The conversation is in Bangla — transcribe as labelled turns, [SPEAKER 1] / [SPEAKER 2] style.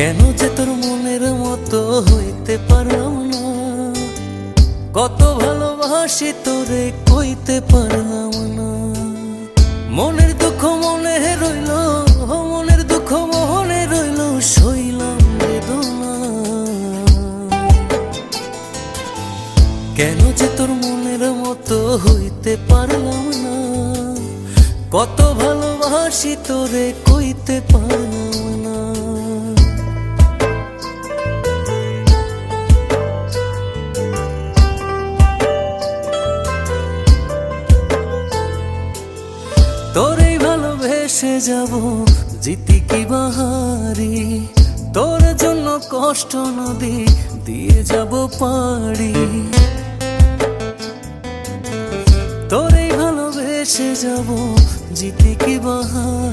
[SPEAKER 1] কেন যে তোর মনের মতো হইতে পারলাম না, কত ভালোবাসি তোরে কইতে পারলাম না। মনের দুঃখ মনে রইল, মনের দুঃখ মনে রইল, সইলাম বেদনা। কেন যে তোর মনের মতো হইতে পারলাম না, কত ভালোবাসি তোরে কইতে পারলাম না। তোরেই ভালোবেসে যাব, জিতি কি বাহারি, তোর জন্য কষ্ট নদী দিয়ে যাব পাড়ি। তোরেই ভালোবেসে যাব, জিতি কি বাহারি।